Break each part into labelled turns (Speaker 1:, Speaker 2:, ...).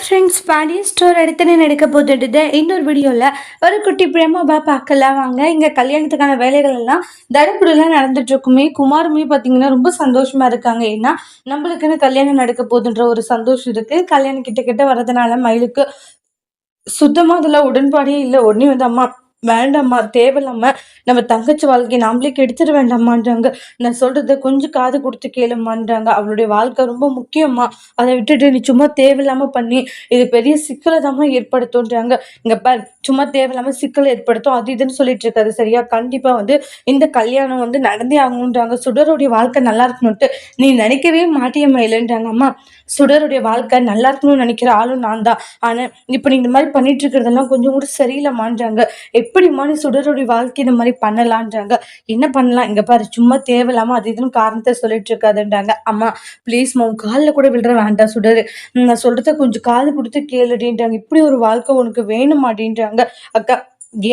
Speaker 1: Friends, Pandya store அடுத்து நடக்க போட்டுட்டு இன்னொரு வீடியோவில் ஒரு குட்டி பிரேமாபா பார்க்கலாம் வாங்க. இங்கே கல்யாணத்துக்கான வேலைகள் எல்லாம் தடப்புடலாம் நடந்துட்டு இருக்குமே. குமாருமே பார்த்தீங்கன்னா ரொம்ப சந்தோஷமா இருக்காங்க. ஏன்னா நம்மளுக்குன்னு கல்யாணம் நடக்க போகுதுன்ற ஒரு சந்தோஷம் இருக்கு. கல்யாணம் கிட்ட கிட்ட வர்றதுனால மயிலுக்கு சுத்தமா அதில் உடன்பாடே இல்லை. உடனே வந்து அம்மா வேண்டாம்மா, தேவையில்லாம நம்ம தங்கச்சி வாழ்க்கையை நாமளே கெடுத்துட வேண்டாமான்றாங்க. நான் சொல்றத கொஞ்சம் காது கொடுத்து கேளுமான்றாங்க. அவளுடைய வாழ்க்கை ரொம்ப முக்கியமா, அதை விட்டுட்டு நீ சும்மா தேவையில்லாம பண்ணி இது பெரிய சிக்கலை தாம்மா ஏற்படுத்தும்ன்றாங்க. இங்க பார், சும்மா தேவையில்லாம சிக்கலை ஏற்படுத்தும் அது இதுன்னு சொல்லிட்டு இருக்காது சரியா. கண்டிப்பா வந்து இந்த கல்யாணம் வந்து நடந்தே ஆகணுன்றாங்க. சுடருடைய வாழ்க்கை நல்லா இருக்கணும்ட்டு நீ நினைக்கவே மாட்டிய மயிலன்றாங்க. அம்மா, சுடருடைய வாழ்க்கை நல்லா இருக்கணும்னு நினைக்கிற ஆளும் நான் தான். ஆனா இப்ப நீ இந்த மாதிரி பண்ணிட்டு இருக்கிறதெல்லாம் கொஞ்சம் கூட சரியில்லைமான்றாங்க. எப்படிம்மா நீ சுடருடைய வாழ்க்கை இந்த மாதிரி பண்ணலான்றாங்க. என்ன பண்ணலாம், இங்க பாரு, சும்மா தேவையில்லாம அது இதுன்னு காரணத்தை சொல்லிட்டு இருக்காதுன்றாங்க. அம்மா ப்ளீஸ்மா, உன் காலில் கூட விழுற வேண்டாம் சுடரு, நான் சொல்றத கொஞ்சம் காது கொடுத்து கேளுடின்றாங்க. இப்படி ஒரு வாழ்க்கை உனக்கு வேணும் அப்படின்றாங்க. அக்கா,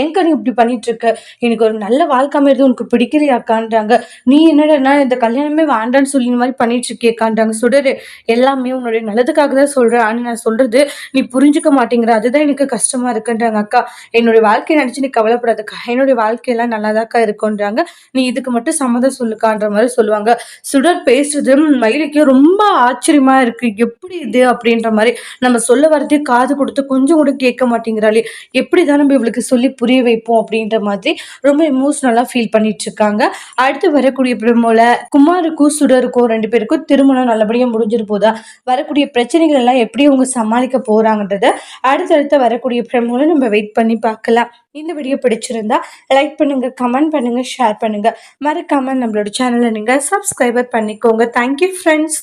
Speaker 1: ஏன்க்கா நீ இப்படி பண்ணிட்டு இருக்க? எனக்கு ஒரு நல்ல வாழ்க்கை அமைறது உனக்கு பிடிக்கலையாக்கான்றாங்க. நீ என்னடா இந்த கல்யாணமே வேண்டான்னு சொல்லி இந்த மாதிரி பண்ணிட்டு இருக்கேக்கான்றாங்க. சுடரு, எல்லாமே உன்னுடைய நல்லதுக்காக தான் சொல்றேன். ஆனா நான் சொல்றது நீ புரிஞ்சுக்க மாட்டேங்கிற, அதுதான் எனக்கு கஷ்டமா இருக்குன்றாங்க. அக்கா, என்னுடைய வாழ்க்கையை நினைச்சு நீ கவலைப்படாதக்கா, என்னுடைய வாழ்க்கையெல்லாம் நல்லாதாக்கா இருக்குன்றாங்க. நீ இதுக்கு மட்டும் சம்மதம் சொல்லுக்கான்ற மாதிரி சொல்லுவாங்க. சுடர் பேசுறது மயிலுக்கு ரொம்ப ஆச்சரியமா இருக்கு. எப்படி இது அப்படின்ற மாதிரி, நம்ம சொல்ல வரதே காது கொடுத்து கொஞ்சம் கூட கேட்க மாட்டேங்கிறாளே, எப்படிதான் நம்ம இவளுக்கு சொல்லி புரிய வைப்போம் அப்படின்ற மாதிரி ரொம்ப எமோஷனலா ஃபீல் பண்ணிட்டு இருக்காங்க. அடுத்து வரக்கூடிய ப்ரோமோல குமாருக்கும் சுடருக்கும் 2 பேருக்கும் திருமணம் நல்லபடியா முடிஞ்சிட்டு போதா, வரக்கூடிய பிரச்சனைகள் எல்லாம் எப்படி அவங்க சமாளிக்க போறாங்கன்றத அடுத்தடுத்து வரக்கூடிய ப்ரோமோல நம்ம வெயிட் பண்ணி பார்க்கலாம். இந்த வீடியோ பிடிச்சிருந்தா லைக் பண்ணுங்க, கமெண்ட் பண்ணுங்க, ஷேர் பண்ணுங்க. மறக்காம நம்மளோட சேனலை நீங்க சப்ஸ்கிரைபர் பண்ணிக்கோங்க. Thank you friends.